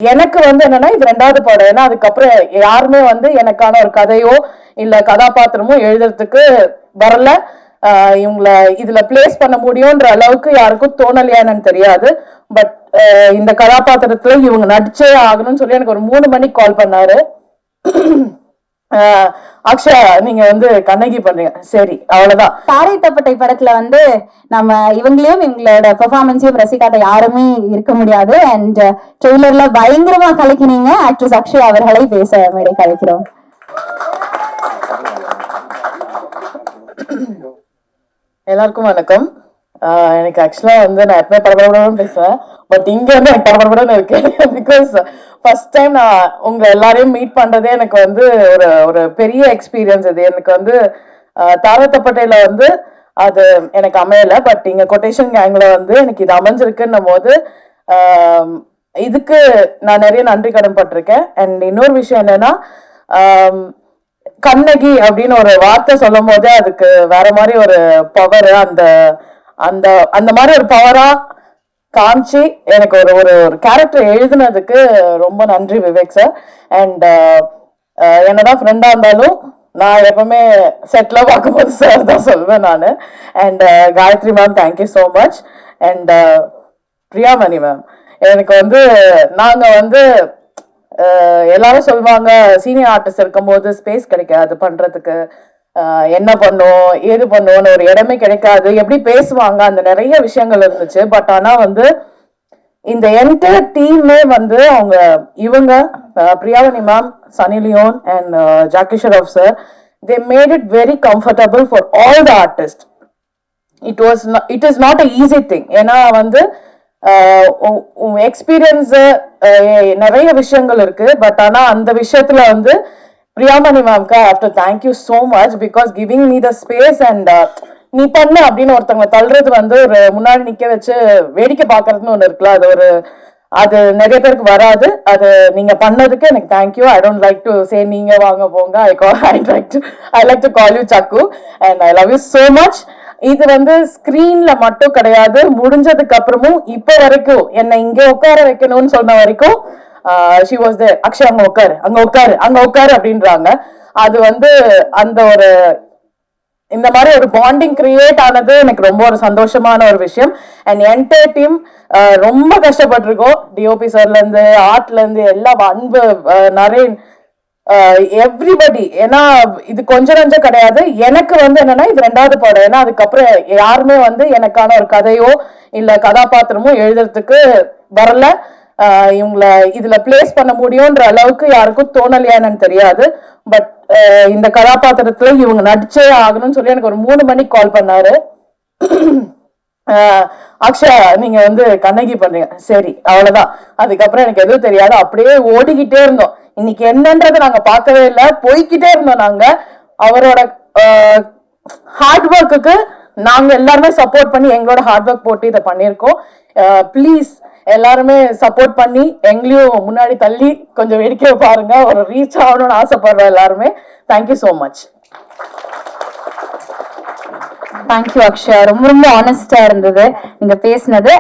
எனக்கு வந்து என்னன்னா இது ரெண்டாவது படம். ஏன்னா அதுக்கப்புறம் யாருமே வந்து எனக்கான ஒரு கதையோ இல்ல கதாபாத்திரமோ எழுதுறதுக்கு வரல. இவங்கள இதுல பிளேஸ் பண்ண முடியும்ன்ற அளவுக்கு யாருக்கும் தோணலையானு தெரியாது. பட் இந்த கதாபாத்திரத்துல இவங்க நடிச்சே ஆகணும்னு சொல்லி எனக்கு ஒரு 3 மணிக்கு கால் பண்ணாரு. அக்ஷயா நீங்க வந்து கண்ணகி பண்றீங்க, சரி அவ்வளவுதான். தாரை தப்பட்டை படத்துல வந்து நம்ம இவங்களையும் இவங்களோட பெர்ஃபார்மன்ஸையும் ரசிக்காத யாருமே இருக்க முடியாது. அண்ட் ட்ரெய்லர்ல பயங்கரமா கலக்கினீங்க. ஆக்ட்ரஸ் அக்ஷயா அவர்களை பேச மேடை கலைக்கிறோம். எல்லாருக்கும் வணக்கம். எனக்கு ஆக்சுவலா வந்து நான் எப்பவுமே படபடன்னு பேசுவேன். பட் இங்க வந்து எனக்கு படபடன்னு இருக்கு. பிகாஸ் ஃபர்ஸ்ட் டைம் நான் உங்க எல்லாரையும் மீட் பண்றதே எனக்கு வந்து ஒரு பெரிய எக்ஸ்பீரியன்ஸ். இது எனக்கு வந்து தாரத்தப்பட்டையில வந்து அது எனக்கு அமையல. பட் இங்க கொட்டேஷன் கேங்ல வந்து எனக்கு இது அமைஞ்சிருக்குன்னும் போது இதுக்கு நான் நிறைய நன்றி கடன் பட்டிருக்கேன். அண்ட் இன்னொரு விஷயம் என்னன்னா, கண்ணகி அப்படின்னு ஒரு வார்த்தை சொல்லும் போதே அதுக்கு வேற மாதிரி ஒரு பவர், அந்த அந்த அந்த மாதிரி ஒரு பவரா காமிச்சு எனக்கு ஒரு ஒரு கேரக்டர் எழுதுனதுக்கு ரொம்ப நன்றி விவேக் சார். அண்ட் என்னதான் ஃப்ரெண்டா இருந்தாலும் நான் எப்பவுமே செட்ல பார்க்கும்போது சார் தான் சொல்வேன் நான். And Gayathri ma'am thank you so much. And Priyamani ma'am, எனக்கு வந்து நாங்க வந்து எல்லாரும் சொல்லுவாங்க சீனியர் ஆர்டிஸ்ட் இருக்கும் போது ஸ்பேஸ் கிடைக்காது பண்றதுக்கு, என்ன பண்ணும் ஏது பண்ணுவோம்னு ஒரு இடமே கிடைக்காது, எப்படி பேசுவாங்க, அந்த நிறைய விஷயங்கள் இருந்துச்சு. பட் ஆனா வந்து இந்த என்டையர் டீமே வந்து அவங்க இவங்க Priyamani ma'am, Sunny Leone and Jackie Shroff sir, they made it very comfortable for all the artists. It is not a easy thing. ஏன்னா வந்து எக்ஸ்பீரியன்ஸ் நிறைய விஷயங்கள் இருக்கு. பட் ஆனா அந்த விஷயத்துல வந்து பிரியாமணி மேம்க்கு I have to thank you so much because giving me the space. And நீ பண்ணு அப்படின்னு ஒருத்தவங்க தள்ளுறது வந்து ஒரு முன்னாடி நிக்க வச்சு வேடிக்கை பாக்குறதுன்னு ஒண்ணு இருக்குல்ல, அது நிறைய பேருக்கு வராது. அது நீங்க பண்ணதுக்கு எனக்கு thank you. I don't like to say நீங்க வாங்க போங்க. I like to call you சக்கு and I love you so much. இது வந்து ஸ்கிரீன்ல மட்டும் கிடையாது, முடிஞ்சதுக்கு அப்புறமும் இப்ப வரைக்கும் என்னை இங்க உட்கார வைக்கணும்னு சொன்ன வரைக்கும் ஷி வாஸ் தேர். அக்ஷய் அங்க உட்காரு, அங்க உட்காரு, அங்க உட்காரு அப்படின்றாங்க. அது வந்து அந்த ஒரு இந்த மாதிரி ஒரு பாண்டிங் கிரியேட் ஆனது எனக்கு ரொம்ப ஒரு சந்தோஷமான ஒரு விஷயம். அண்ட் என்டையர் டீம் ரொம்ப கஷ்டப்பட்டிருக்கோம். டிஓபி சார்ல இருந்து ஆர்ட்ல இருந்து எல்லாம், அன்பு, நரேன், எவ்ரிபடி. ஏன்னா இது கொஞ்சம் நஞ்சம் கிடையாது. எனக்கு வந்து என்னன்னா இது ரெண்டாவது படம். ஏன்னா அதுக்கப்புறம் யாருமே வந்து எனக்கான ஒரு கதையோ இல்ல கதாபாத்திரமோ எழுதுறதுக்கு வரல. இவங்கள இதுல பிளேஸ் பண்ண முடியும்ன்ற அளவுக்கு யாருக்கும் தோணலையானு தெரியாது. பட் இந்த கதாபாத்திரத்துல இவங்க நடிச்சே ஆகணும்னு சொல்லி எனக்கு ஒரு 3 மணிக்கு கால் பண்ணாரு. அக்ஷயா நீங்க வந்து கண்ணகி பண்றீங்க, சரி அவ்வளவுதான். அதுக்கப்புறம் எனக்கு எதுவும் தெரியாது, அப்படியே ஓடிக்கிட்டே இருந்தோம். இன்னைக்கு என்னன்றதை நாங்க பார்க்கவே இல்லை, போய்கிட்டே இருந்தோம். நாங்க அவரோட ஹார்ட் ஒர்க்குக்கு நாங்க எல்லாருமே சப்போர்ட் பண்ணி எங்களோட ஹார்ட் ஒர்க் போட்டு இதை பண்ணியிருக்கோம். ப்ளீஸ் எல்லாருமே சப்போர்ட் பண்ணி எங்களையும் முன்னாடி தள்ளி கொஞ்சம் வேடிக்கை பாருங்க. ஒரு ரீச் ஆகணும்னு ஆசைப்படுறோம் எல்லாருமே. Thank you so much. Thank you Akshaya, ரொம்ப ரொம்ப ஆனஸ்டா இருந்தது நீங்க பேசினது.